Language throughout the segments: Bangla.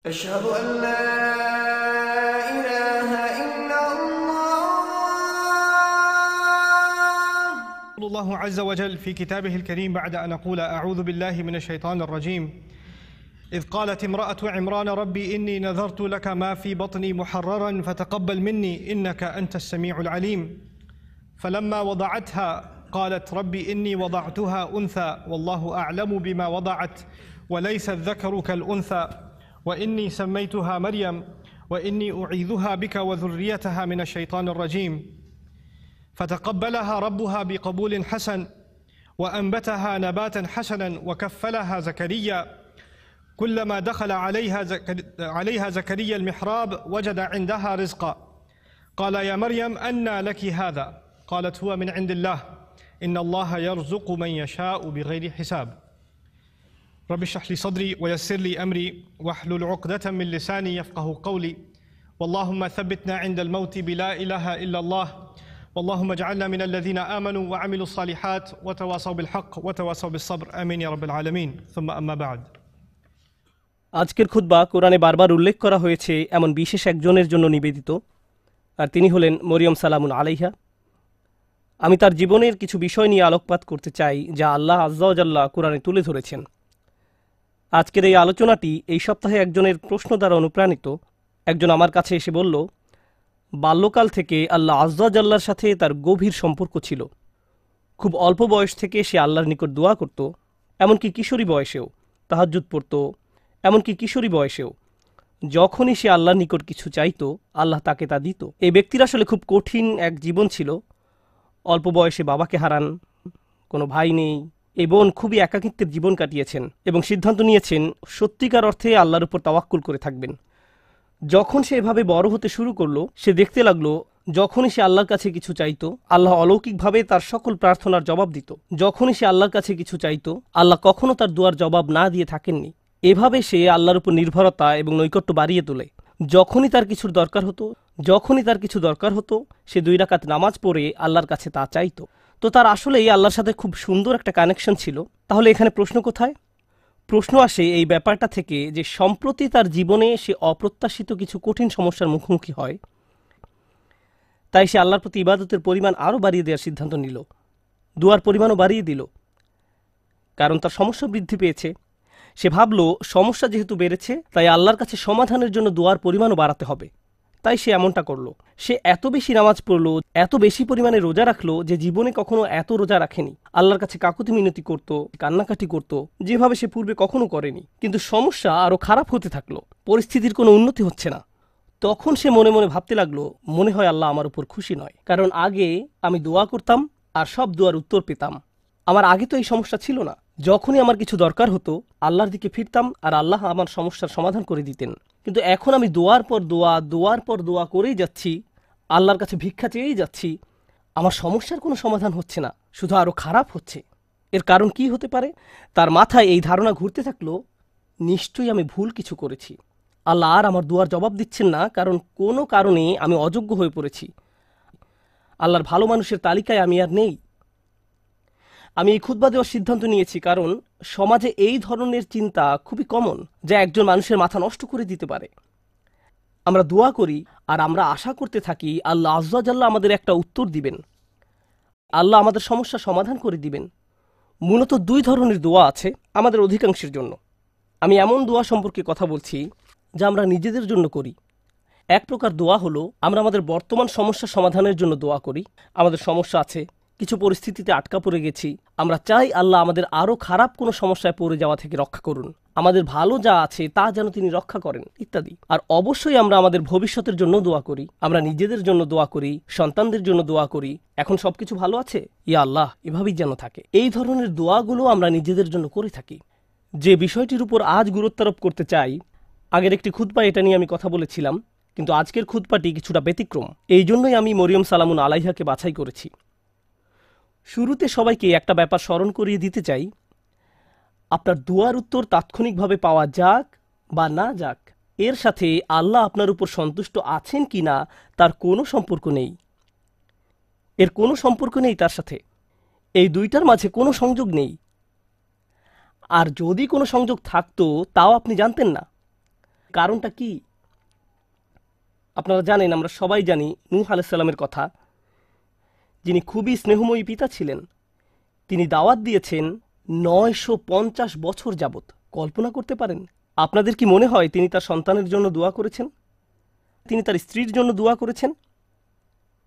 أشهد أن لا إله إلا الله. الله عز وجل في كتابه الكريم بعد أن أقول أعوذ بالله من الشيطان الرجيم إذ قالت امرأة عمران ربي إني نذرت لك ما في بطني محررا فتقبل مني إنك أنت السميع العليم فلما وضعتها قالت ربي إني وضعتها أنثى والله أعلم بما وضعت وليس الذكر كالأنثى وإني سميتها مريم وإني أعيذها بك وذريتها من الشيطان الرجيم فتقبلها ربها بقبول حسن وأنبتها نباتا حسنا وكفلها زكريا كلما دخل عليها زكريا المحراب وجد عندها رزقا قال يا مريم أنى لك هذا قالت هو من عند الله إن الله يرزق من يشاء بغير حساب رب اشرح لي صدري ويسر لي أمري واحلل عقدة من لساني يفقه قولي واللهم ثبتنا عند الموت بلا إله إلا الله واللهم اجعلنا من الذين آمنوا وعملوا الصالحات وتواصوا بالحق وتواصوا بالصبر آمين يا رب العالمين ثم أما بعد আজকের খুতবা কোরআনে বারবার উল্লেখ করা হয়েছে এমন বিশেষ একজনের জন্য নিবেদিত, আর তিনি হলেন মরিয়ম সালামুন আলাইহা। আমি তার জীবনের কিছু বিষয় নিয়ে আলোকপাত করতে চাই যা আল্লাহ আজ্জা ওয়া জাল্লা কোরআনে তুলে ধরেছেন। আজকের এই আলোচনাটি এই সপ্তাহে একজনের প্রশ্ন দ্বারা অনুপ্রাণিত। একজন আমার কাছে এসে বলল, বাল্যকাল থেকে আল্লাহ আজ্জা ওয়া জাল্লার সাথে তার গভীর সম্পর্ক ছিল। খুব অল্প বয়স থেকে সে আল্লাহর নিকট দোয়া করত, এমনকি কিশোরী বয়সেও তাহাজ্জুদ পড়ত, এমনকি কিশোরী বয়সেও যখনই সে আল্লাহর নিকট কিছু চাইত আল্লাহ তাকে তা দিত। এই ব্যক্তির আসলে খুব কঠিন এক জীবন ছিল। অল্প বয়সে বাবাকে হারান, কোনো ভাই নেই, এই বোন খুবই একাকিত্বের জীবন কাটিয়েছেন এবং সিদ্ধান্ত নিয়েছেন সত্যিকার অর্থে আল্লাহর উপর তাওয়াক্কুল করে থাকবেন। যখন সে এভাবে বড় হতে শুরু করলো, সে দেখতে লাগলো যখনই সে আল্লাহর কাছে কিছু চাইত আল্লাহ অলৌকিকভাবে তার সকল প্রার্থনার জবাব দিত। যখনই সে আল্লাহর কাছে কিছু চাইত আল্লাহ কখনো তার দুয়ার জবাব না দিয়ে থাকেননি। এভাবে সে আল্লাহর উপর নির্ভরতা এবং নৈকট্য বাড়িয়ে তোলে। যখনই তার কিছু দরকার হতো সে 2 রাকাত নামাজ পড়ে আল্লাহর কাছে তা চাইত। তো তার আসলেই আল্লাহর সাথে খুব সুন্দর একটা কানেকশন ছিল। তাহলে এখানে প্রশ্ন কোথায়? প্রশ্ন আসে এই ব্যাপারটা থেকে যে সম্প্রতি তার জীবনে সে অপ্রত্যাশিত কিছু কঠিন সমস্যার মুখোমুখি হয়। তাই সে আল্লাহর প্রতি ইবাদতের পরিমাণ আরও বাড়িয়ে দেওয়ার সিদ্ধান্ত নিল, দোয়ার পরিমাণও বাড়িয়ে দিল, কারণ তার সমস্যা বৃদ্ধি পেয়েছে। সে ভাবল সমস্যা যেহেতু বেড়েছে তাই আল্লাহর কাছে সমাধানের জন্য দোয়ার পরিমাণও বাড়াতে হবে। তাই সে এমনটা করল। সে এত বেশি নামাজ পড়ল, এত বেশি পরিমাণে রোজা রাখলো যে জীবনে কখনো এত রোজা রাখেনি। আল্লাহর কাছে কাকুতি মিনতি করত, কান্নাকাটি করত, যেভাবে সে পূর্বে কখনো করেনি। কিন্তু সমস্যা আরও খারাপ হতে থাকলো, পরিস্থিতির কোনো উন্নতি হচ্ছে না। তখন সে মনে মনে ভাবতে লাগলো, মনে হয় আল্লাহ আমার উপর খুশি নয়, কারণ আগে আমি দোয়া করতাম আর সব দোয়ার উত্তর পেতাম। আমার আগে তো এই সমস্যা ছিল না। যখনই আমার কিছু দরকার হতো আল্লাহর দিকে ফিরতাম আর আল্লাহ আমার সমস্যার সমাধান করে দিতেন। কিন্তু এখন আমি দোয়ার পর দোয়া করেই যাচ্ছি, আল্লাহর কাছে ভিক্ষা চেয়েই যাচ্ছি, আমার সমস্যার কোনো সমাধান হচ্ছে না, শুধু আরও খারাপ হচ্ছে। এর কারণ কি হতে পারে? তার মাথায় এই ধারণা ঘুরতে থাকলো, নিশ্চয়ই আমি ভুল কিছু করেছি। আল্লাহ আর আমার দোয়ার জবাব দিচ্ছেন না, কারণ কোনো কারণে আমি অযোগ্য হয়ে পড়েছি। আল্লাহর ভালো মানুষের তালিকায় আমি আর নেই। আমি এই খুতবা দেওয়ার সিদ্ধান্ত নিয়েছি কারণ সমাজে এই ধরনের চিন্তা খুবই কমন, যা একজন মানুষের মাথা নষ্ট করে দিতে পারে। আমরা দোয়া করি আর আমরা আশা করতে থাকি আল্লাহ আজ্জা ওয়া জাল্লা আমাদের একটা উত্তর দিবেন, আল্লাহ আমাদের সমস্যা সমাধান করে দিবেন। মূলত 2 ধরনের দোয়া আছে আমাদের অধিকাংশের জন্য। আমি এমন দোয়া সম্পর্কে কথা বলছি যা আমরা নিজেদের জন্য করি। এক প্রকার দোয়া হলো আমরা আমাদের বর্তমান সমস্যা সমাধানের জন্য দোয়া করি। আমাদের সমস্যা আছে, কিছু পরিস্থিতিতে আটকা পড়ে গেছি, আমরা চাই আল্লাহ আমাদের আরও খারাপ কোনো সমস্যায় পড়ে যাওয়া থেকে রক্ষা করুন, আমাদের ভালো যা আছে তা যেন তিনি রক্ষা করেন ইত্যাদি। আর অবশ্যই আমরা আমাদের ভবিষ্যতের জন্য দোয়া করি, আমরা নিজেদের জন্য দোয়া করি, সন্তানদের জন্য দোয়া করি, এখন সবকিছু ভালো আছে, ইয়া আল্লাহ এভাবেই যেন থাকে। এই ধরনের দোয়াগুলো আমরা নিজেদের জন্য করে থাকি। যে বিষয়টির উপর আজ গুরুত্বারোপ করতে চাই, আগের একটি খুতবা এটা নিয়ে আমি কথা বলেছিলাম, কিন্তু আজকের খুতবাটি কিছুটা ব্যতিক্রম। এই জন্যই আমি মরিয়ম সালামুন আলাইহাকে বাছাই করেছি। শুরুতে সবাইকে একটা ব্যাপার স্মরণ করিয়ে দিতে চাই, আপনার দোয়ার উত্তর তাৎক্ষণিকভাবে পাওয়া যাক বা না যাক, এর সাথে আল্লাহ আপনার উপর সন্তুষ্ট আছেন কি না তার কোনো সম্পর্ক নেই। এর কোনো সম্পর্ক নেই তার সাথে। এই দুইটার মাঝে কোনো সংযোগ নেই। আর যদি কোনো সংযোগ থাকতো তাও আপনি জানতেন না। কারণটা কি? আপনারা জানেন, আমরা সবাই জানি নূহ আলাইহিস সালামের কথা, যিনি খুবই স্নেহময়ী পিতা ছিলেন। তিনি দাওয়াত দিয়েছেন 950 বছর যাবত। কল্পনা করতে পারেন? আপনাদের কি মনে হয় তিনি তার সন্তানের জন্য দোয়া করেছেন? তিনি তার স্ত্রীর জন্য দোয়া করেছেন?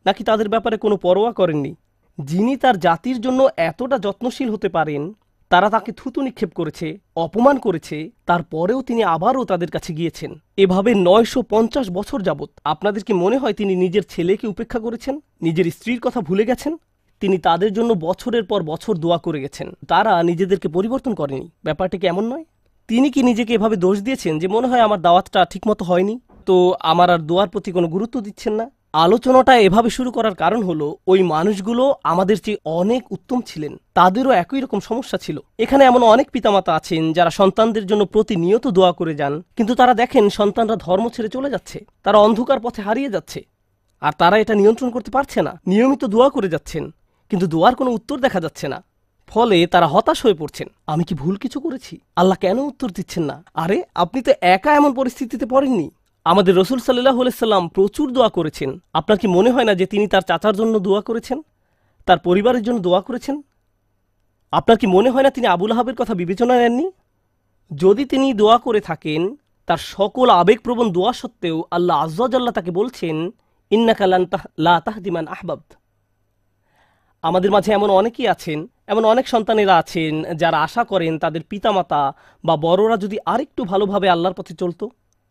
নাকি তাদের ব্যাপারে কোনো পরোয়া করেননি? যিনি তার জাতির জন্য এতটা যত্নশীল হতে পারেন, তারা তাকে থুতু নিক্ষেপ করেছে, অপমান করেছে, তারপরেও তিনি আবারও তাদের কাছে গিয়েছেন। এভাবে 950 বছর যাবত। আপনাদের কি মনে হয় তিনি নিজের ছেলেকে উপেক্ষা করেছেন? নিজের স্ত্রীর কথা ভুলে গেছেন? তিনি তাদের জন্য বছরের পর বছর দোয়া করে গেছেন। তারা নিজেদেরকে পরিবর্তন করেনি। ব্যাপারটা কি এমন নয়? তিনি কি নিজেকে এভাবে দোষ দিয়েছেন যে মনে হয় আমার দাওয়াতটা ঠিকমতো হয়নি, তো আমার আর দোয়ার প্রতি কোনো গুরুত্ব দিচ্ছেন না? আলোচনাটা এভাবে শুরু করার কারণ হলো, ওই মানুষগুলো আমাদের চেয়ে অনেক উত্তম ছিলেন। তাদেরও একই রকম সমস্যা ছিল। এখানে এমন অনেক পিতামাতা আছেন যারা সন্তানদের জন্য প্রতিনিয়ত দোয়া করে যান, কিন্তু তারা দেখেন সন্তানরা ধর্ম ছেড়ে চলে যাচ্ছে, তারা অন্ধকার পথে হারিয়ে যাচ্ছে, আর তারা এটা নিয়ন্ত্রণ করতে পারছে না। নিয়মিত দোয়া করে যাচ্ছেন, কিন্তু দোয়ার কোনো উত্তর দেখা যাচ্ছে না। ফলে তারা হতাশ হয়ে পড়ছেন। আমি কি ভুল কিছু করেছি? আল্লাহ কেন উত্তর দিচ্ছেন না? আরে, আপনি তো একা এমন পরিস্থিতিতে পড়েননি। আমাদের রসুল সাল্লাল্লাহু আলাইহি সাল্লাম প্রচুর দোয়া করেছেন। আপনার কি মনে হয় না যে তিনি তার চাচার জন্য দোয়া করেছেন, তার পরিবারের জন্য দোয়া করেছেন? আপনার কি মনে হয় না তিনি আবু লাহাবের কথা বিবেচনায় নেননি? যদি তিনি দোয়া করে থাকেন, তার সকল আবেগপ্রবণ দোয়া সত্ত্বেও আল্লাহ আযজা ওয়া জাল্লা তাকে বলছেন, ইন্নাকা লা তাহদি মান আহবাবত। আমাদের মাঝে এমন অনেকেই আছেন, এমন অনেক সন্তানেরা আছেন যারা আশা করেন তাদের পিতামাতা বা বড়রা যদি আরেকটু ভালোভাবে আল্লাহর পথে চলত।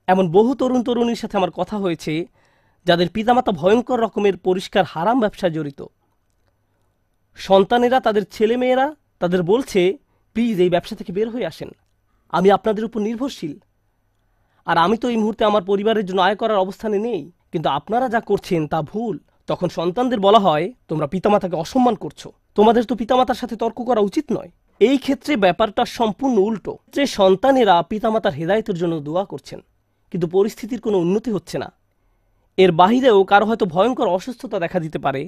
এমন বহু তরুণ তরুণীর সাথে আমার কথা হয়েছে যাদের পিতামাতা ভয়ঙ্কর রকমের পরিষ্কার হারাম ব্যবসায় জড়িত। সন্তানেরা, তাদের ছেলেমেয়েরা তাদের বলছে, প্লিজ এই ব্যবসা থেকে বের হয়ে আসেন, আমি আপনাদের উপর নির্ভরশীল, আর আমি তো এই মুহূর্তে আমার পরিবারের জন্য আয় করার অবস্থানে নেই, কিন্তু আপনারা যা করছেন তা ভুল। তখন সন্তানদের বলা হয়, তোমরা পিতামাতাকে অসম্মান করছো, তোমাদের তো পিতামাতার সাথে তর্ক করা উচিত নয়। এই ক্ষেত্রে ব্যাপারটা সম্পূর্ণ উল্টো। যে সন্তানেরা পিতামাতার হেদায়েতের জন্য দোয়া করছেন, কিন্তু পরিস্থিতির কোনো উন্নতি হচ্ছে না। এর বাহিরেও কারো হয়তো ভয়ঙ্কর অসুস্থতা দেখা দিতে পারে,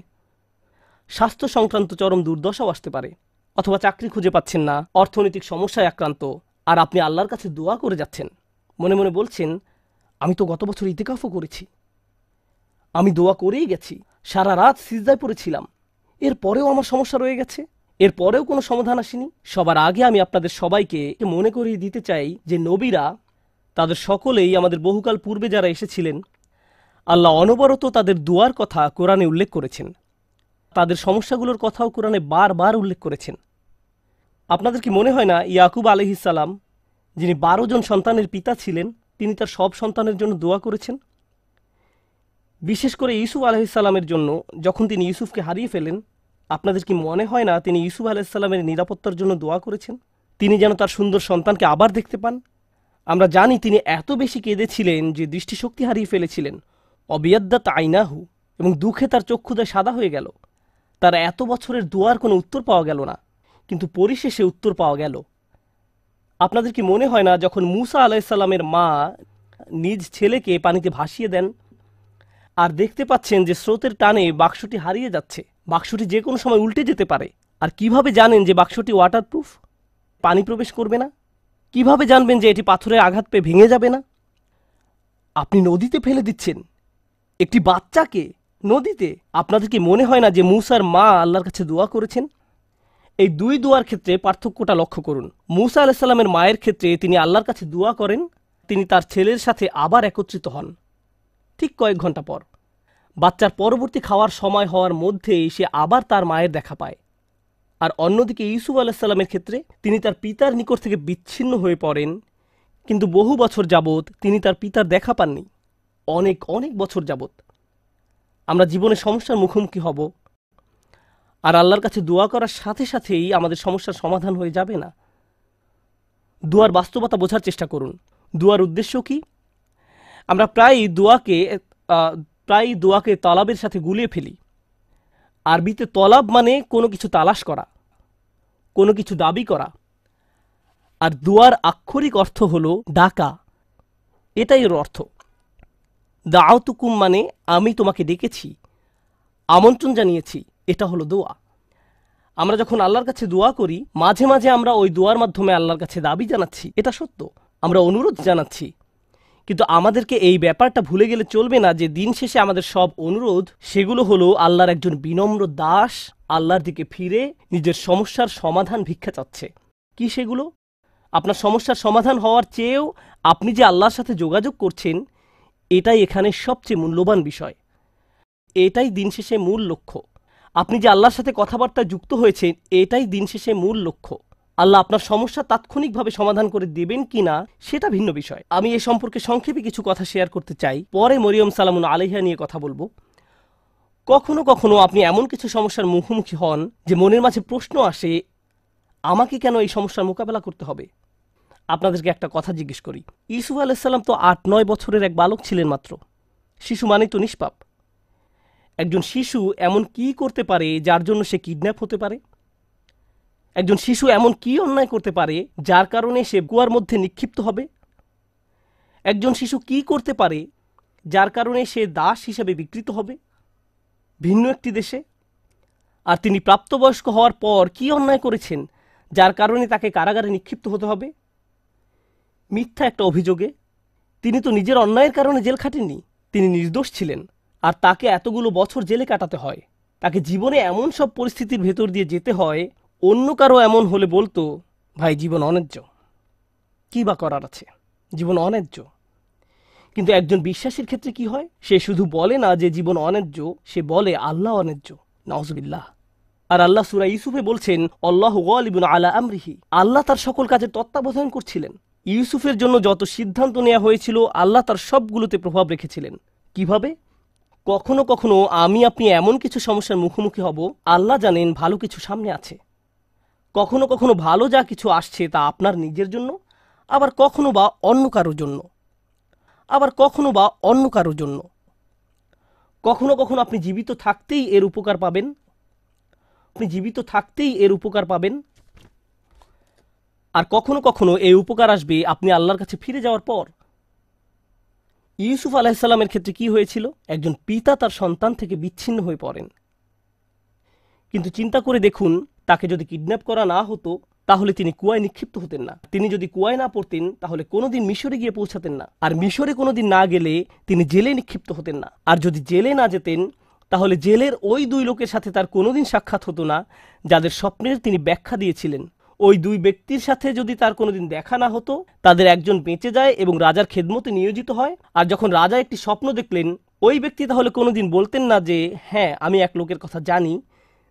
স্বাস্থ্য সংক্রান্ত চরম দুর্দশাও আসতে পারে, অথবা চাকরি খুঁজে পাচ্ছেন না, অর্থনৈতিক সমস্যায় আক্রান্ত, আর আপনি আল্লাহর কাছে দোয়া করে যাচ্ছেন, মনে মনে বলছেন, আমি তো গত বছর ইতিকাফও করেছি, আমি দোয়া করেই গেছি, সারা রাত সিজদায় পড়েছিলাম, এরপরেও আমার সমস্যা রয়ে গেছে, এরপরেও কোনো সমাধান আসেনি। সবার আগে আমি আপনাদের সবাইকে মনে করিয়ে দিতে চাই যে নবীরা, তাদের সকলেই, আমাদের বহুকাল পূর্বে যারা এসেছিলেন, আল্লাহ অনবরত তাদের দোয়ার কথা কোরআনে উল্লেখ করেছেন। তাদের সমস্যাগুলোর কথাও কোরআনে বারবার উল্লেখ করেছেন। আপনাদের কি মনে হয় না ইয়াকুব আলাইহিস সালাম, যিনি 12 জন সন্তানের পিতা ছিলেন, তিনি তার সব সন্তানের জন্য দোয়া করেছেন? বিশেষ করে ইউসুফ আলাইহিস সালামের জন্য, যখন তিনি ইউসুফকে হারিয়ে ফেলেন, আপনাদের কি মনে হয় না তিনি ইউসুফ আলাইহিস সালামের নিরাপত্তার জন্য দোয়া করেছেন, তিনি যেন তার সুন্দর সন্তানকে আবার দেখতে পান? আমরা জানি তিনি এত বেশি কেঁদেছিলেন যে দৃষ্টিশক্তি হারিয়ে ফেলেছিলেন, অবিয়াদ্দাত আইনাহু, এবং দুঃখে তার চক্ষুদয় সাদা হয়ে গেল। তার এত বছরের দোয়ার কোনো উত্তর পাওয়া গেল না, কিন্তু পরিশেষে উত্তর পাওয়া গেল। আপনাদের কি মনে হয় না যখন মূসা আলাইহিস সালামের মা নিজ ছেলেকে পানিতে ভাসিয়ে দেন, আর দেখতে পাচ্ছেন যে স্রোতের টানে বাক্সটি হারিয়ে যাচ্ছে, বাক্সটি যে কোনো সময় উল্টে যেতে পারে, আর কিভাবে জানেন যে বাক্সটি ওয়াটারপ্রুফ, পানি প্রবেশ করবে না? কিভাবে জানবেন যে এটি পাথরে আঘাত পেয়ে ভেঙে যাবে না? আপনি নদীতে ফেলে দিচ্ছেন একটি বাচ্চাকে, নদীতে। আপনাদের কি মনে হয় না যে মূসার মা আল্লাহর কাছে দোয়া করেছেন? এই দুই দোয়ার ক্ষেত্রে পার্থক্যটা লক্ষ্য করুন। মূসা আলাইহিস সালামের মায়ের ক্ষেত্রে তিনি আল্লাহর কাছে দোয়া করেন, তিনি তার ছেলের সাথে আবার একত্রিত হন ঠিক কয়েক ঘন্টা পর। বাচ্চার পরবর্তী খাওয়ার সময় হওয়ার মধ্যেই সে আবার তার মায়ের দেখা পায়। আর অন্যদিকে ইউসুফ আলাইহিস সালামের ক্ষেত্রে তিনি তার পিতার নিকট থেকে বিচ্ছিন্ন হয়ে পড়েন, কিন্তু বহু বছর যাবৎ তিনি তার পিতার দেখা পাননি, অনেক অনেক বছর যাবৎ। আমরা জীবনে সমস্যার মুখোমুখি হব, আর আল্লাহর কাছে দোয়া করার সাথে সাথেই আমাদের সমস্যার সমাধান হয়ে যাবে না। দোয়ার বাস্তবতা বোঝার চেষ্টা করুন। দোয়ার উদ্দেশ্য কি? আমরা প্রায় দোয়াকে তলাবের সাথে গুলিয়ে ফেলি। আরবিতে তলাব মানে কোনো কিছু তালাশ করা, কোনো কিছু দাবি করা, আর দোয়ার আক্ষরিক অর্থ হলো ডাকা। এটাই এর অর্থ। দাআতুকুম মানে আমি তোমাকে ডেকেছি, আমন্ত্রণ জানিয়েছি, এটা হলো দোয়া। আমরা যখন আল্লাহর কাছে দোয়া করি, মাঝে মাঝে আমরা ওই দোয়ার মাধ্যমে আল্লাহর কাছে দাবি জানাচ্ছি, এটা সত্য, আমরা অনুরোধ জানাচ্ছি, কিন্তু আমাদেরকে এই ব্যাপারটা ভুলে গেলে চলবে না যে দিন শেষে আমাদের সব অনুরোধ সেগুলো হলো আল্লাহর একজন বিনম্র দাস আল্লাহর দিকে ফিরে নিজের সমস্যার সমাধান ভিক্ষা চাচ্ছে। কি সেগুলো? আপনার সমস্যার সমাধান হওয়ার চেয়েও আপনি যে আল্লাহর সাথে যোগাযোগ করছেন, এটাই এখানে সবচেয়ে মূল্যবান বিষয়। এটাই দিন শেষে মূল লক্ষ্য। আপনি যে আল্লাহর সাথে কথাবার্তা যুক্ত হয়েছেন, এটাই দিন শেষে মূল লক্ষ্য। আল্লাহ আপনার সমস্যা তাৎক্ষণিকভাবে সমাধান করে দেবেন কিনা সেটা ভিন্ন বিষয়। আমি এ সম্পর্কে সংক্ষেপে কিছু কথা শেয়ার করতে চাই, পরে মরিয়ম সালামুন আলাইহা নিয়ে কথা বলবো। কখনো কখনো আপনি এমন কিছু সমস্যার মুখোমুখি হন যে মনের মাঝে প্রশ্ন আসে, আমাকে কেন এই সমস্যার মোকাবেলা করতে হবে? আপনাদেরকে একটা কথা জিজ্ঞেস করি, ইউসুফ আলাইসাল্লাম তো 8-9 বছরের এক বালক ছিলেন মাত্র। শিশু মানেই তো নিষ্পাপ। একজন শিশু এমন কি করতে পারে যার জন্য সে কিডন্যাপ হতে পারে? একজন শিশু এমন কি অন্যায় করতে পারে যার কারণে সে কুয়ার মধ্যে নিক্ষিপ্ত হবে? একজন শিশু কি করতে পারে যার কারণে সে দাস হিসেবে বিকৃত হবে ভিন্ন একটি দেশে? আর তিনি প্রাপ্তবয়স্ক হওয়ার পর কি অন্যায় করেছেন যার কারণে তাকে কারাগারে নিক্ষিপ্ত হতে হবে মিথ্যা একটা অভিযোগে? তিনি তো নিজের অন্যায়ের কারণে জেল খাটেননি, তিনি নির্দোষ ছিলেন, আর তাকে এতগুলো বছর জেলে কাটাতে হয়। তাকে জীবনে এমন সব পরিস্থিতির ভেতর দিয়ে যেতে হয়, অন্য কারো এমন হলে বলতো, ভাই জীবন অন্যায্য, কি বা করার আছে, জীবন অন্যায্য। কিন্তু একজন বিশ্বাসীর ক্ষেত্রে কি হয়? সে শুধু বলে না যে জীবন অন্যায্য, সে বলে আল্লাহ অন্যায্য। নাউজুবিল্লাহ। আর আল্লাহ সূরা ইউসুফে বলছেন, আল্লাহু গালিবুন আলা আমরিহি, আল্লাহ তার সকল কাজের তত্ত্বাবধান করছিলেন। ইউসুফের জন্য যত সিদ্ধান্ত নেওয়া হয়েছিল আল্লাহ তার সবগুলোতে প্রভাব রেখেছিলেন। কিভাবে? কখনো কখনো আমি আপনি এমন কিছু সমস্যার মুখোমুখি হব, আল্লাহ জানেন ভালো কিছু সামনে আছে। কখনো কখনো ভালো যা কিছু আসছে তা আপনার নিজের জন্য, আবার কখনো বা অন্য কারোর জন্য, আবার কখনো বা অন্য কারোর জন্য। কখনো কখনো আপনি জীবিত থাকতেই এর উপকার পাবেন, আপনি জীবিত থাকতেই এর উপকার পাবেন। আর কখনো কখনো এই উপকার আসবে আপনি আল্লাহর কাছে ফিরে যাওয়ার পর। ইউসুফ আলাইহিসসালামের ক্ষেত্রে কি হয়েছিল? একজন পিতা তার সন্তান থেকে বিচ্ছিন্ন হয়ে পড়েন। কিন্তু চিন্তা করে দেখুন, তাকে যদি কিডন্যাপ করা না হতো তাহলে তিনি কুয়ায় নিক্ষিপ্ত হতেন না। তিনি যদি কুয়ায় না পড়তেন তাহলে কোনোদিন মিশরে গিয়ে পৌঁছাতেন না। আর মিশরে কোনোদিন না গেলে তিনি জেলে নিক্ষিপ্ত হতেন না। আর যদি জেলে না যেতেন তাহলে জেলের ওই 2 লোকের সাথে তার কোনোদিন সাক্ষাৎ হতো না যাদের স্বপ্নের তিনি ব্যাখ্যা দিয়েছিলেন। ওই 2 ব্যক্তির সাথে যদি তার কোনোদিন দেখা না হতো, তাদের একজন বেঁচে যায় এবং রাজার খেদমতে নিয়োজিত হয়। আর যখন রাজা একটি স্বপ্ন দেখলেন, ওই ব্যক্তি তাহলে কোনোদিন বলতেন না যে হ্যাঁ, আমি এক লোকের কথা জানি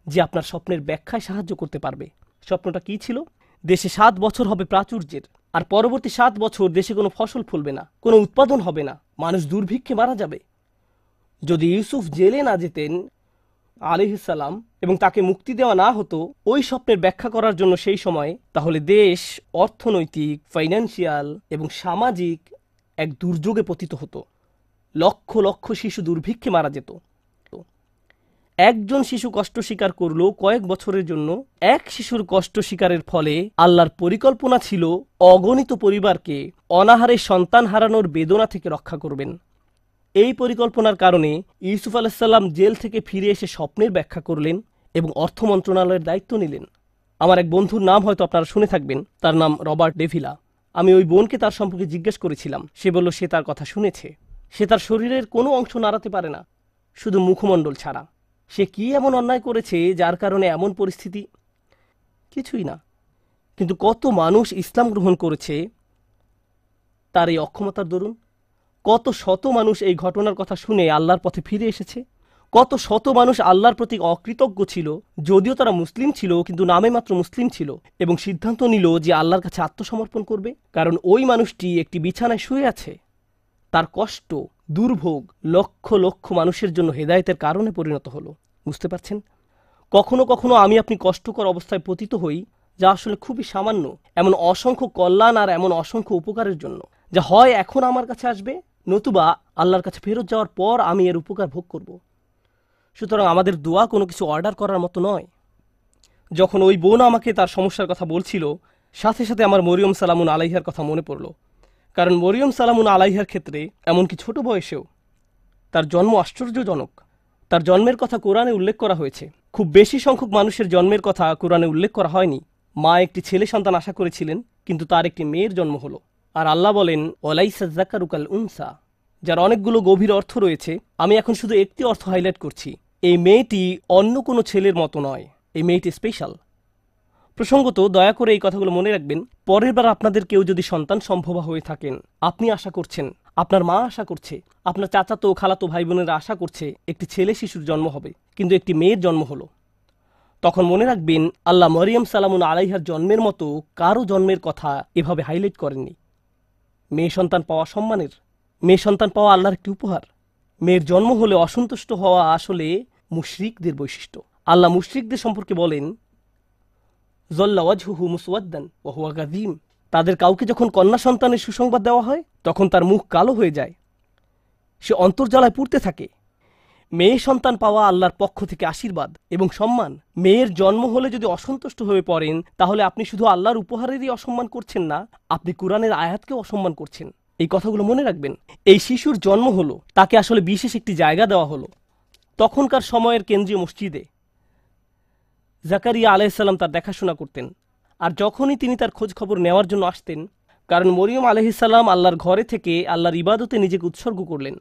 যে আপনার স্বপ্নের ব্যাখ্যায় সাহায্য করতে পারবে। স্বপ্নটা কি ছিল? দেশে 7 বছর হবে প্রাচুর্যের, আর পরবর্তী 7 বছর দেশে কোনো ফসল ফলবে না, কোনো উৎপাদন হবে না, মানুষ দুর্ভিক্ষে মারা যাবে। যদি ইউসুফ জেলে না যেতেন আলাইহিসসালাম এবং তাকে মুক্তি দেওয়া না হতো ওই স্বপ্নের ব্যাখ্যা করার জন্য সেই সময়, তাহলে দেশ অর্থনৈতিক, ফাইন্যান্সিয়াল এবং সামাজিক এক দুর্যোগে পতিত হতো। লক্ষ লক্ষ শিশু দুর্ভিক্ষে মারা যেত। একজন শিশু কষ্ট স্বীকার করলো কয়েক বছরের জন্য। এক শিশুর কষ্ট স্বীকারের ফলে আল্লাহর পরিকল্পনা ছিল অগণিত পরিবারকে অনাহারে সন্তান হারানোর বেদনা থেকে রক্ষা করবেন। এই পরিকল্পনার কারণে ইউসুফ আলাইহিসসালাম জেল থেকে ফিরে এসে স্বপ্নের ব্যাখ্যা করলেন এবং অর্থ মন্ত্রণালয়ের দায়িত্ব নিলেন। আমার এক বন্ধুর নাম হয়তো আপনারা শুনে থাকবেন, তার নাম রবার্ট ডেভিলা। আমি ওই বোনকে তার সম্পর্কে জিজ্ঞেস করেছিলাম। সে বলল সে তার কথা শুনেছে। সে তার শরীরের কোনো অংশ নাড়াতে পারে না, শুধু মুখমণ্ডল ছাড়া। সে কি এমন অন্যায় করেছে যার কারণে এমন পরিস্থিতি? কিছুই না। কিন্তু কত মানুষ ইসলাম গ্রহণ করেছে তার এই অক্ষমতার দরুন। কত শত মানুষ এই ঘটনার কথা শুনে আল্লাহর পথে ফিরে এসেছে। কত শত মানুষ আল্লাহর প্রতি অকৃতজ্ঞ ছিল, যদিও তারা মুসলিম ছিল কিন্তু নামে মাত্র মুসলিম ছিল, এবং সিদ্ধান্ত নিল যে আল্লাহর কাছে আত্মসমর্পণ করবে। কারণ ওই মানুষটি একটি বিছানায় শুয়ে আছে, তার কষ্ট, দুর্ভোগ লক্ষ লক্ষ মানুষের জন্য হেদায়েতের কারণে পরিণত হলো। বুঝতে পারছেন? কখনো কখনো আমি আপনি কষ্টকর অবস্থায় পতিত হই, যা আসলে খুবই সামান্য, এমন অসংখ্য কল্যাণ আর এমন অসংখ্য উপকারের জন্য, যা হয় এখন আমার কাছে আসবে, নতুবা আল্লাহর কাছে ফেরত যাওয়ার পর আমি এর উপকার ভোগ করব। সুতরাং আমাদের দোয়া কোনো কিছু অর্ডার করার মতো নয়। যখন ওই বোন আমাকে তার সমস্যার কথা বলছিল, সাথে সাথে আমার মরিয়ম সালামুন আলাইহার কথা মনে পড়ল। কারণ মরিয়ম সালামুন আলাইহার ক্ষেত্রে এমনকি ছোট বয়সেও তার জন্ম আশ্চর্যজনক। তার জন্মের কথা কোরআনে উল্লেখ করা হয়েছে। খুব বেশি সংখ্যক মানুষের জন্মের কথা কোরআনে উল্লেখ করা হয়নি। মা একটি ছেলে সন্তান আশা করেছিলেন, কিন্তু তার একটি মেয়ের জন্ম হলো। আর আল্লাহ বলেন ওয়ালাইসা যাকারু কাল উনসা, যার অনেকগুলো গভীর অর্থ রয়েছে। আমি এখন শুধু একটি অর্থ হাইলাইট করছি। এই মেয়েটি অন্য কোনো ছেলের মতো নয়, এই মেয়েটি স্পেশাল। প্রসঙ্গত, দয়া করে এই কথাগুলো মনে রাখবেন। পরের বার আপনাদের কেউ যদি সন্তান সম্ভবা হয়ে থাকেন, আপনি আশা করছেন, আপনার মা আশা করছে, আপনার চাচাতো খালাতো ভাই বোনেরা আশা করছে একটি ছেলে শিশুর জন্ম হবে, কিন্তু একটি মেয়ের জন্ম হলো, তখন মনে রাখবেন আল্লাহ মরিয়ম সালামুন আলাইহার জন্মের মতো কারো জন্মের কথা এভাবে হাইলাইট করেননি। মেয়ে সন্তান পাওয়া সম্মানের, মেয়ে সন্তান পাওয়া আল্লাহর একটি উপহার। মেয়ের জন্ম হলে অসন্তুষ্ট হওয়া আসলে মুশরিকদের বৈশিষ্ট্য। আল্লাহ মুশরিকদের সম্পর্কে বলেন জল্লা ওয়াজহুহু মুসওয়াদ্দান ওয়া হুয়া গাযীম, তাদের কাউকে যখন কন্যা সন্তানের সুসংবাদ দেওয়া হয় তখন তার মুখ কালো হয়ে যায়, সে অন্তর্জ্বালায় পুড়তে থাকে। মেয়ে সন্তান পাওয়া আল্লাহর পক্ষ থেকে আশীর্বাদ এবং সম্মান। মেয়ের জন্ম হলে যদি অসন্তুষ্ট হয়ে পড়েন, তাহলে আপনি শুধু আল্লাহর উপহারেরই অসম্মান করছেন না, আপনি কুরআনের আয়াতকেও অসম্মান করছেন। এই কথাগুলো মনে রাখবেন। এই শিশুর জন্ম হলো, তাকে আসলে বিশেষ একটি জায়গা দেওয়া হলো। তখনকার সময়ের কেন্দ্রীয় মসজিদে জাকারিয়া আলাইহিসসালাম তার দেখাশোনা করতেন। আর যখনই তিনি তার খোঁজ খবর নেওয়ার জন্য আসতেন, কারণ মরিয়ম আলাইহিসসালাম আল্লাহর ঘরে থেকে আল্লাহর ইবাদতে নিজেকে উৎসর্গ করলেন।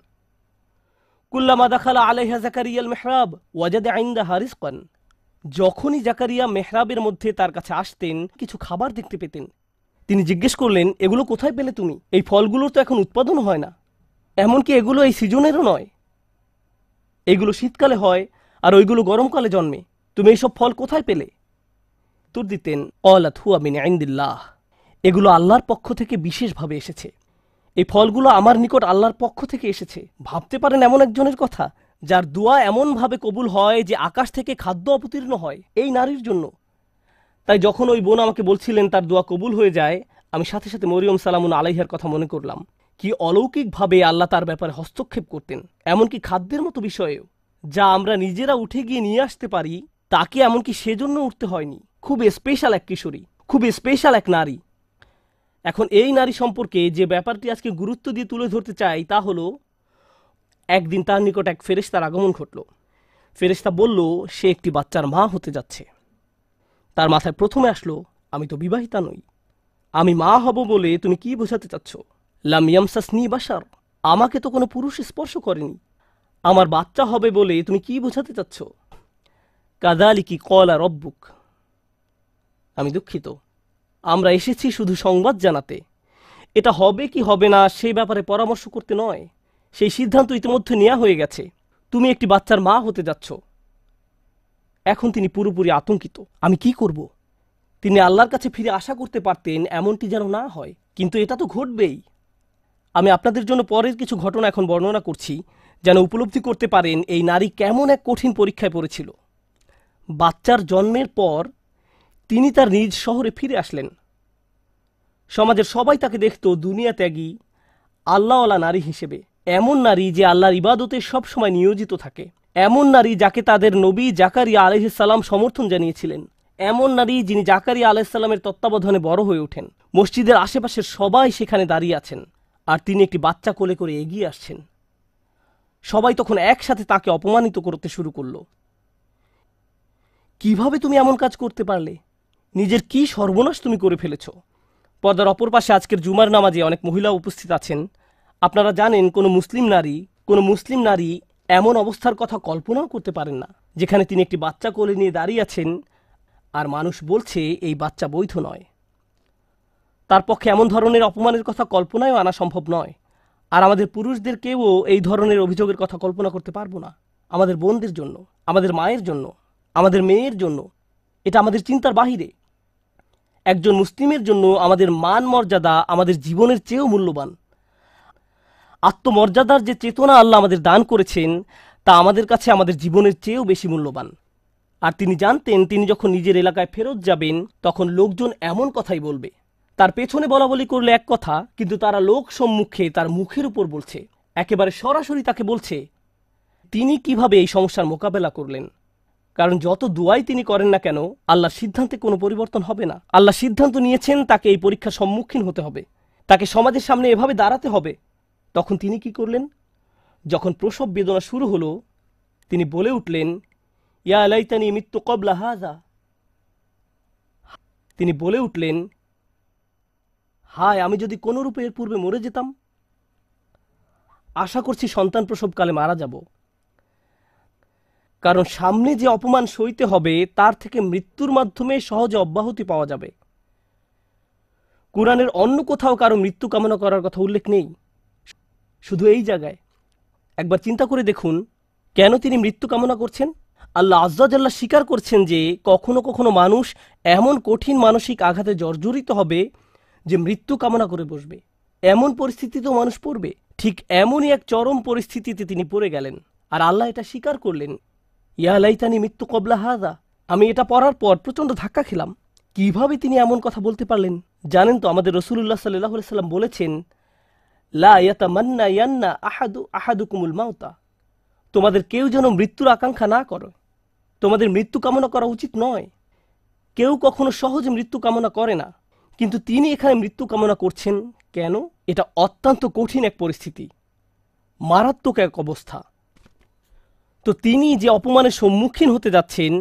কুল্লামা দাখালা আলাইহা জাকারিয়াল মেহরাব ওয়াজাদা ইনদাহা রিজকান, যখনই জাকারিয়া মেহরাবের মধ্যে তার কাছে আসতেন, কিছু খাবার দেখতে পেতেন। তিনি জিজ্ঞেস করলেন, এগুলো কোথায় পেলে তুমি? এই ফলগুলোর তো এখন উৎপাদন হয় না, এমনকি এগুলো এই সিজনেরও নয়। এগুলো শীতকালে হয় আর ওইগুলো গরমকালে জন্মে। তুমি এইসব ফল কোথায় পেলে? উত্তর দিতেন ক্বালাত হুয়া মিন ইনদিল্লাহ, এগুলো আল্লাহর পক্ষ থেকে বিশেষভাবে এসেছে। এই ফলগুলো আমার নিকট আল্লাহর পক্ষ থেকে এসেছে। ভাবতে পারেন এমন একজনের কথা, যার দোয়া এমনভাবে কবুল হয় যে আকাশ থেকে খাদ্য অবতীর্ণ হয় এই নারীর জন্য। তাই যখন ওই বোন আমাকে বলছিলেন তার দোয়া কবুল হয়ে যায়, আমি সাথে সাথে মরিয়ম সালামুন আলাইহার কথা মনে করলাম। কি অলৌকিকভাবে আল্লাহ তার ব্যাপারে হস্তক্ষেপ করতেন, এমনকি খাদ্যের মতো বিষয়েও। যা আমরা নিজেরা উঠে গিয়ে নিয়ে আসতে পারি, তাকে এমনকি সেজন্য উঠতে হয়নি। খুব স্পেশাল এক কিশোরী, খুব স্পেশাল এক নারী। এখন এই নারী সম্পর্কে যে ব্যাপারটি আজকে গুরুত্ব দিয়ে তুলে ধরতে চাই, তা হলো একদিন তার নিকট এক ফেরেশতার আগমন ঘটল। ফেরেশতা বলল সে একটি বাচ্চার মা হতে যাচ্ছে। তার মাথায় প্রথমে আসলো, আমি তো বিবাহিতা নই, আমি মা হব বলে তুমি কি বোঝাতে চাচ্ছ? লাম ইয়ামসাসনি বাশার, আমাকে তো কোনো পুরুষ স্পর্শ করেনি, আমার বাচ্চা হবে বলে তুমি কি বোঝাতে চাচ্ছ? কাযালিকি ক্বালা রব্বুক, আমি দুঃখিত, আমরা এসেছি শুধু সংবাদ জানাতে। এটা হবে কি হবে না সেই ব্যাপারে পরামর্শ করতে নয়। সেই সিদ্ধান্ত ইতিমধ্যে নেওয়া হয়ে গেছে, তুমি একটি বাচ্চার মা হতে যাচ্ছ। এখন তিনি পুরোপুরি আতঙ্কিত, আমি কি করব? তিনি আল্লাহর কাছে ফিরে আশা করতে পারতেন এমনটি যেন না হয়, কিন্তু এটা তো ঘটবেই। আমি আপনাদের জন্য পরের কিছু ঘটনা এখন বর্ণনা করছি, যেন উপলব্ধি করতে পারেন এই নারী কেমন এক কঠিন পরীক্ষায় পড়েছিল। বাচ্চার জন্মের পর তিনি তার নিজ শহরে ফিরে আসলেন। সমাজের সবাই তাকে দেখত দুনিয়া ত্যাগী, আল্লাহওয়ালা নারী হিসেবে। এমন নারী যে আল্লাহর ইবাদতে সবসময় নিয়োজিত থাকে। এমন নারী যাকে তাদের নবী জাকারিয়া আলাইহিস সালাম সমর্থন জানিয়েছিলেন। এমন নারী যিনি জাকারিয়া আলাইহিস সালামের তত্ত্বাবধানে বড় হয়ে ওঠেন। মসজিদের আশেপাশের সবাই সেখানে দাঁড়িয়ে আছেন, আর তিনি একটি বাচ্চা কোলে করে এগিয়ে আসছেন। সবাই তখন একসাথে তাকে অপমানিত করতে শুরু করল। কিভাবে তুমি এমন কাজ করতে পারলে? নিজের কি সর্বনাশ তুমি করে ফেলেছ? পর্দার অপর পাশে আজকের জুমার নামাজে অনেক মহিলা উপস্থিত আছেন। আপনারা জানেন কোনো মুসলিম নারী এমন অবস্থার কথা কল্পনাও করতে পারেন না, যেখানে তিনি একটি বাচ্চা কোলে নিয়ে দাঁড়িয়ে আছেন আর মানুষ বলছে এই বাচ্চা বৈধ নয়। তার পক্ষে এমন ধরনের অপমানের কথা কল্পনায়ও আনা সম্ভব নয়। আর আমাদের পুরুষদেরকেও এই ধরনের অভিযোগের কথা কল্পনা করতে পারবো না। আমাদের বোনদের জন্য, আমাদের মায়ের জন্য, আমাদের মেয়ের জন্য এটা আমাদের চিন্তার বাহিরে। একজন মুসলিমের জন্য আমাদের মান মর্যাদা আমাদের জীবনের চেয়েও মূল্যবান। আত্মমর্যাদার যে চেতনা আল্লাহ আমাদের দান করেছেন, তা আমাদের কাছে আমাদের জীবনের চেয়েও বেশি মূল্যবান। আর তিনি জানতেন তিনি যখন নিজের এলাকায় ফেরত যাবেন, তখন লোকজন এমন কথাই বলবে। তার পেছনে বলা বলি করলে এক কথা, কিন্তু তারা লোক সম্মুখে তার মুখের উপর বলছে, একেবারে সরাসরি তাকে বলছে তিনি কিভাবে এই সমস্যার মোকাবেলা করলেন। কারণ যত দুয়াই তিনি করেন না কেন, আল্লাহর সিদ্ধান্তে কোনো পরিবর্তন হবে না। আল্লাহ সিদ্ধান্ত নিয়েছেন তাকে এই পরীক্ষার সম্মুখীন হতে হবে, তাকে সমাজের সামনে এভাবে দাঁড়াতে হবে। তখন তিনি কি করলেন? যখন প্রসব বেদনা শুরু হলো, তিনি বলে উঠলেন, ইয়া লাইতানি মিত্তু ক্বাবলা হাযা। তিনি বলে উঠলেন, হায়, আমি যদি কোনো রূপে এর পূর্বে মরে যেতাম। আশা করছি সন্তান প্রসবকালে মারা যাব, কারণ সামনে যে অপমান সইতে হবে তার থেকে মৃত্যুর মাধ্যমে সহজে অব্যাহতি পাওয়া যাবে। কুরআনের অন্য কোথাও কারো মৃত্যু কামনা করার কথা উল্লেখ নেই, শুধু এই জায়গায়। একবার চিন্তা করে দেখুন, কেন তিনি মৃত্যু কামনা করছেন? আল্লাহ আজ্জা জাল্লা স্বীকার করছেন যে কখনো কখনো মানুষ এমন কঠিন মানসিক আঘাতে জর্জরিত হবে যে মৃত্যু কামনা করে বসবে। এমন পরিস্থিতিতেও মানুষ পড়বে। ঠিক এমনই এক চরম পরিস্থিতিতে তিনি পড়ে গেলেন, আর আল্লাহ এটা স্বীকার করলেন। ইয়া লাইতানি মৃত্যু কবলা হাযা, আমি এটা পড়ার পর প্রচণ্ড ধাক্কা খেলাম। কিভাবে তিনি এমন কথা বলতে পারলেন? জানেন তো, আমাদের রাসূলুল্লাহ সাল্লাল্লাহু আলাইহি সাল্লাম বলেছেন, লা ইয়াতামান্না ইয়ান্না আহাদুকুমুল মাউতা, তোমাদের কেউ যেন মৃত্যুর আকাঙ্ক্ষা না করো। তোমাদের মৃত্যু কামনা করা উচিত নয়। কেউ কখনো সহজে মৃত্যু কামনা করে না, কিন্তু তিনি এখানে মৃত্যু কামনা করছেন কেন? এটা অত্যন্ত কঠিন এক পরিস্থিতি, মারাত্মক এক অবস্থা। তো তিনি যে অপমানের সম্মুখীন হতে যাচ্ছেন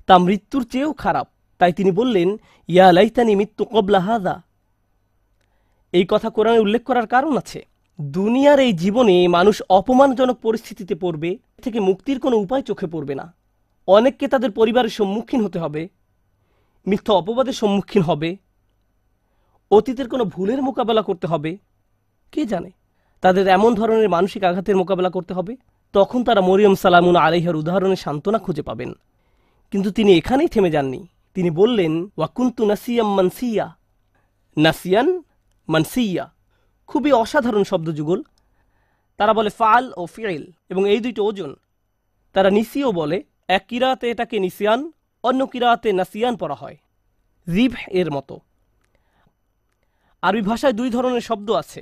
তা মৃত্যুর চেয়েও খারাপ। তাই তিনি বললেন, ইয়া লাইতানি মৃত্যু কবলা হাযা। এই কথা কোরআনে উল্লেখ করার কারণ আছে। দুনিয়ার এই জীবনে মানুষ অপমানজনক পরিস্থিতিতে পড়বে, থেকে মুক্তির কোনো উপায় চোখে পড়বে না। অনেককে তাদের পরিবারের সম্মুখীন হতে হবে, মিথ্যা অপবাদের সম্মুখীন হবে, অতীতের কোনো ভুলের মোকাবেলা করতে হবে। কে জানে, তাদের এমন ধরনের মানসিক আঘাতের মোকাবেলা করতে হবে। তখন তারা মরিয়ম সালামুন আলাইহার উদাহরণে সান্ত্বনা খুঁজে পাবেন। কিন্তু তিনি এখানেই থেমে যাননি। তিনি বললেন, ওয়াকুন্তু নাসিয়াম মানসিয়া। নাসিয়ান মানসিয়া খুবই অসাধারণ শব্দযুগল। তারা বলে ফাল ও ফিল, এবং এই দুইটি ওজন। তারা নিসিও বলে, এক কিরাতে এটাকে নিসিয়ান, অন্য কিরাতে নাসিয়ান পড়া হয়, জিভ এর মতো। আরবি ভাষায় দুই ধরনের শব্দ আছে,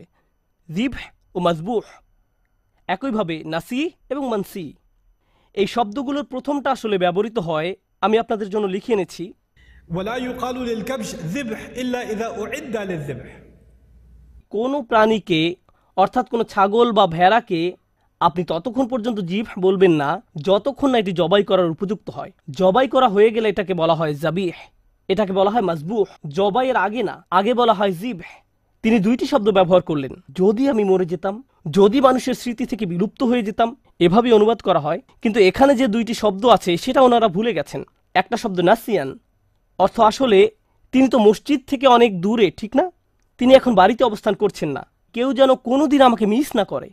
জিভ ও মাজবুহ। একইভাবে নাসি এবং মানসি, এই শব্দগুলোর প্রথমটা আসলে ব্যবহৃত হয়, আমি আপনাদের জন্য লিখে এনেছি। ولا يقال للكبش ذبح إلا إذا أعد للذبح। কোনো প্রাণীকে, অর্থাৎ কোনো ছাগল বা ভেড়াকে আপনি ততক্ষণ পর্যন্ত জিভ বলবেন না যতক্ষণ না এটি জবাই করার উপযুক্ত হয়। জবাই করা হয়ে গেলে এটাকে বলা হয় জাবিহ, এটাকে বলা হয় মাজবুহ। জবাইয়ের আগে না, আগে বলা হয় জিভ। তিনি দুইটি শব্দ ব্যবহার করলেন, যদি আমি মরে যেতাম, যদি মানুষের স্মৃতি থেকে বিলুপ্ত হয়ে যেতাম, এভাবেই অনুবাদ করা হয়। কিন্তু এখানে যে দুইটি শব্দ আছে সেটা ওনারা ভুলে গেছেন। একটা শব্দ নাসিয়ান, অর্থ আসলে তিনি তো মসজিদ থেকে অনেক দূরে, ঠিক না? তিনি এখন বাড়িতে অবস্থান করছেন না। কেউ যেন কোনোদিন আমাকে মিস না করে,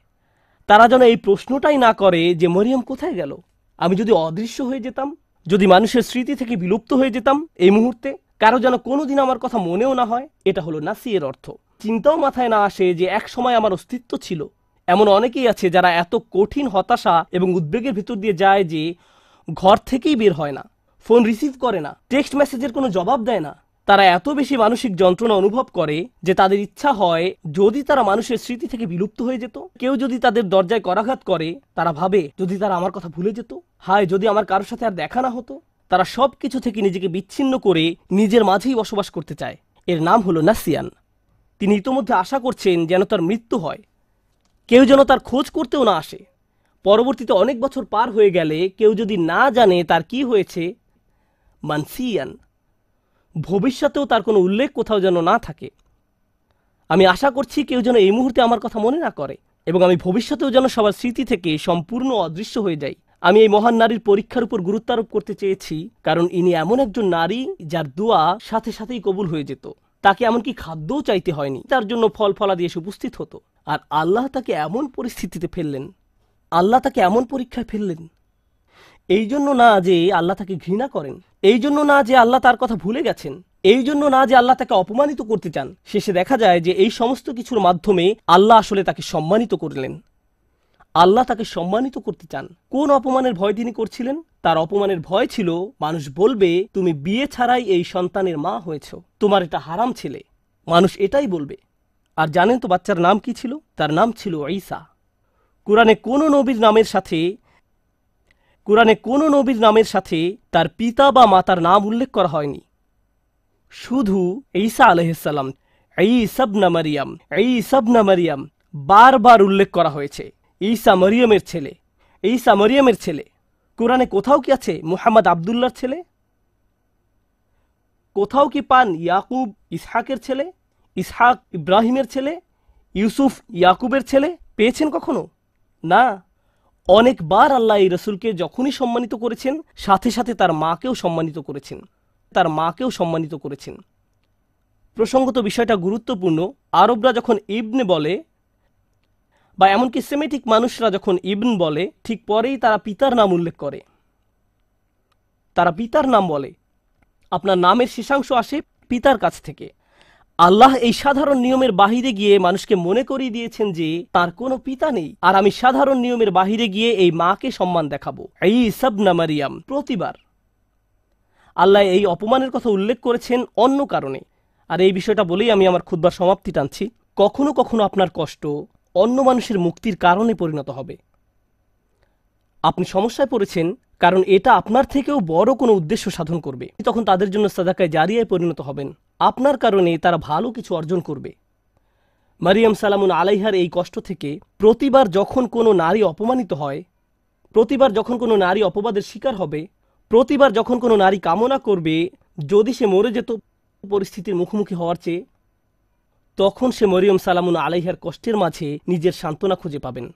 তারা যেন এই প্রশ্নটাই না করে যে মরিয়ম কোথায় গেল। আমি যদি অদৃশ্য হয়ে যেতাম, যদি মানুষের স্মৃতি থেকে বিলুপ্ত হয়ে যেতাম এই মুহূর্তে, কারো যেন কোনোদিন আমার কথা মনেও না হয়। এটা হলো নাসিয়ের অর্থ। চিন্তাও মাথায় না আসে যে এক সময় আমার অস্তিত্ব ছিল। এমন অনেকেই আছে যারা এত কঠিন হতাশা এবং উদ্বেগের ভিতর দিয়ে যায় যে ঘর থেকেই বের হয় না, ফোন রিসিভ করে না, টেক্সট মেসেজের কোনো জবাব দেয় না। তারা এত বেশি মানসিক যন্ত্রণা অনুভব করে যে তাদের ইচ্ছা হয় যদি তারা মানুষের স্মৃতি থেকে বিলুপ্ত হয়ে যেত। কেউ যদি তাদের দরজায় করাঘাত করে, তারা ভাবে যদি তারা আমার কথা ভুলে যেত, হায় যদি আমার কারোর সাথে আর দেখা না হতো। তারা সব কিছু থেকে নিজেকে বিচ্ছিন্ন করে নিজের মাঝেই বসবাস করতে চায়। এর নাম হলো নাসিয়ান। তিনি ইতোমধ্যে আশা করছেন যেন তার মৃত্যু হয়, কেউ যেন তার খোঁজ করতেও না আসে। পরবর্তীতে অনেক বছর পার হয়ে গেলে কেউ যদি না জানে তার কি হয়েছে, মানসিয়ান, ভবিষ্যতেও তার কোনো উল্লেখ কোথাও যেন না থাকে। আমি আশা করছি কেউ যেন এই মুহূর্তে আমার কথা মনে না করে, এবং আমি ভবিষ্যতেও যেন সবার স্মৃতি থেকে সম্পূর্ণ অদৃশ্য হয়ে যাই। আমি এই মহান নারীর পরীক্ষার উপর গুরুত্ব আরোপ করতে চেয়েছি, কারণ ইনি এমন একজন নারী যার দোয়া সাথে সাথেই কবুল হয়ে যেত। তাকে এমনকি খাদ্যও চাইতে হয়নি, তার জন্য ফল ফলাদি এসে উপস্থিত হতো। আর আল্লাহ তাকে এমন পরিস্থিতিতে ফেললেন, আল্লাহ তাকে এমন পরীক্ষায় ফেললেন, এই জন্য না যে আল্লাহ তাকে ঘৃণা করেন, এই জন্য না যে আল্লাহ তার কথা ভুলে গেছেন, এই জন্য না যে আল্লাহ তাকে অপমানিত করতে চান। শেষে দেখা যায় যে এই সমস্ত কিছুর মাধ্যমে আল্লাহ আসলে তাকে সম্মানিত করলেন। আল্লাহ তাকে সম্মানিত করতে চান। কোন অপমানের ভয় তিনি করছিলেন? তার অপমানের ভয় ছিল মানুষ বলবে তুমি বিয়ে ছাড়াই এই সন্তানের মা হয়েছ, তোমার এটা হারাম ছেলে। মানুষ এটাই বলবে। আর জানেন তো বাচ্চার নাম কি ছিল? তার নাম ছিল ঈসা। কোরআনে কোনো নবীর নামের সাথে তার পিতা বা মাতার নাম উল্লেখ করা হয়নি। শুধু ঈসা আলাইহিসসালাম, ঈসা ইবনে মারিয়াম বারবার উল্লেখ করা হয়েছে। ঈসা মরিয়মের ছেলে। কোরআনে কোথাও কি আছে মুহাম্মদ আব্দুল্লাহর ছেলে? কোথাও কি পান ইয়াকুব ইসহাকের ছেলে? ইসহাক ইব্রাহিমের ছেলে, ইউসুফ ইয়াকুবের ছেলে পেয়েছেন কখনো? না। অনেকবার আল্লাহ এই রসুলকে যখনই সম্মানিত করেছেন, সাথে সাথে তার মাকেও সম্মানিত করেছেন। প্রসঙ্গত বিষয়টা গুরুত্বপূর্ণ। আরবরা যখন ইবনে বলে, বা এমনকি সেমেটিক মানুষরা যখন ইবন বলে, ঠিক পরেই তারা পিতার নাম উল্লেখ করে। তারা পিতার নাম বলে। আপনার নামের শেষাংশ আসে পিতার কাছ থেকে। আল্লাহ এই সাধারণ নিয়মের বাহিরে গিয়ে মানুষকে মনে করিয়ে দিয়েছেন যে তার কোনো পিতা নেই, আর আমি সাধারণ নিয়মের বাহিরে গিয়ে এই মাকে সম্মান দেখাবো। ঈসা ইবনে মারইয়াম। প্রতিবার আল্লাহ এই অপমানের কথা উল্লেখ করেছেন অন্য কারণে। আর এই বিষয়টা বলেই আমি আমার খুতবার সমাপ্তি টানছি। কখনো কখনো আপনার কষ্ট অন্য মানুষের মুক্তির কারণে পরিণত হবে। আপনি সমস্যায় পড়েছেন কারণ এটা আপনার থেকেও বড় কোনো উদ্দেশ্য সাধন করবে, তখন তাদের জন্য সাদাকায়ে জারিয়ায় পরিণত হবেন। আপনার কারণে তারা ভালো কিছু অর্জন করবে। মারিয়াম সালামুন আলাইহার এই কষ্ট থেকে প্রতিবার যখন কোনো নারী অপমানিত হয়, প্রতিবার যখন কোনো নারী অপবাদের শিকার হবে, প্রতিবার যখন কোনো নারী কামনা করবে যদি সে মরে যেত পরিস্থিতির মুখোমুখি হওয়ার চেয়ে, তখন সে মরিয়ম সালামুন আলাইহার কষ্টের মাঝে নিজের সান্ত্বনা খুঁজে পাবেন।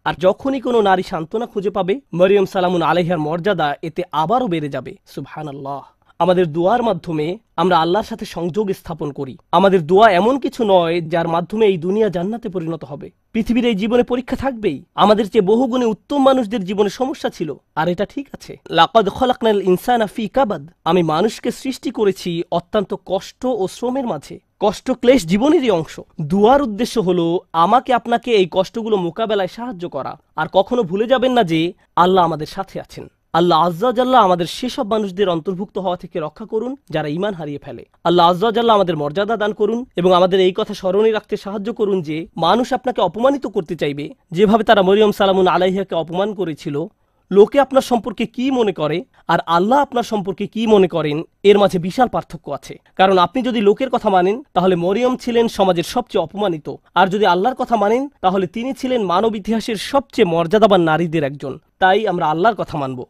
আর যখনই কোনো নারী সান্ত্বনা খুঁজে পাবে, মরিয়ম সালামুন আলাইহার মর্যাদা এতে আবারও বেড়ে যাবে। সুবহানাল্লাহ। আমাদের দোয়ার মাধ্যমে আমরা আল্লাহর সাথে সংযোগ স্থাপন করি। আমাদের দোয়া এমন কিছু নয় যার মাধ্যমে এই দুনিয়া জান্নাতে পরিণত হবে। পৃথিবীর এই জীবনে পরীক্ষা থাকবেই। আমাদের চেয়ে বহুগুণে উত্তম মানুষদের জীবনে সমস্যা ছিল, আর এটা ঠিক আছে। লাকাদ খলাকনাল ইনসানা ফি কাবাদ। আমি মানুষকে সৃষ্টি করেছি অত্যন্ত কষ্ট ও শ্রমের মাঝে। কষ্ট ক্লেশ জীবনেরই অংশ। দুয়ার উদ্দেশ্য হলো আমাকে আপনাকে এই কষ্টগুলো মোকাবেলায় সাহায্য করা। আর কখনো ভুলে যাবেন না যে আল্লাহ আমাদের সাথে আছেন। আল্লাহ আজ্জা জাল্লাহ আমাদের সেসব মানুষদের অন্তর্ভুক্ত হওয়া থেকে রক্ষা করুন যারা ঈমান হারিয়ে ফেলে। আল্লাহ আজ্জা জাল্লাহ আমাদের মর্যাদা দান করুন এবং আমাদের এই কথা স্মরণে রাখতে সাহায্য করুন যে মানুষ আপনাকে অপমানিত করতে চাইবে যেভাবে তারা মরিয়ম সালামুন আলাইহাকে অপমান করেছিল। লোকে আপনার সম্পর্কে কি মনে করে আর আল্লাহ আপনার সম্পর্কে কি মনে করেন, এর মাঝে বিশাল পার্থক্য আছে। কারণ আপনি যদি লোকের কথা মানেন তাহলে মরিয়ম ছিলেন সমাজের সবচেয়ে অপমানিত, আর যদি আল্লাহর কথা মানেন তাহলে তিনি ছিলেন মানব ইতিহাসের সবচেয়ে মর্যাদাবান নারীদের একজন। তাই আমরা আল্লাহর কথা মানব।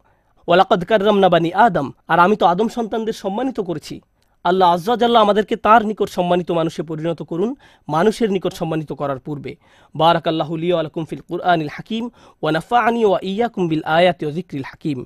ওয়ালাকাদ কাররামনা বানি আদম। আর আমি তো আদম সন্তানদের সম্মানিত করেছি। আল্লাহ আজ্জা জাল্লাহ আমাদেরকে তার নিকট সম্মানিত মানুষে পরিণত করুন, মানুষের নিকট সম্মানিত করার পূর্বে। বারাকাল্লাহু লি ওয়া লাকুম ফিল কুরআনিল হাকিম ওয়া নাফা'আনি ওয়া ইয়্যাকুম বিল আয়াতি ওয়া যিকরিল হাকিম।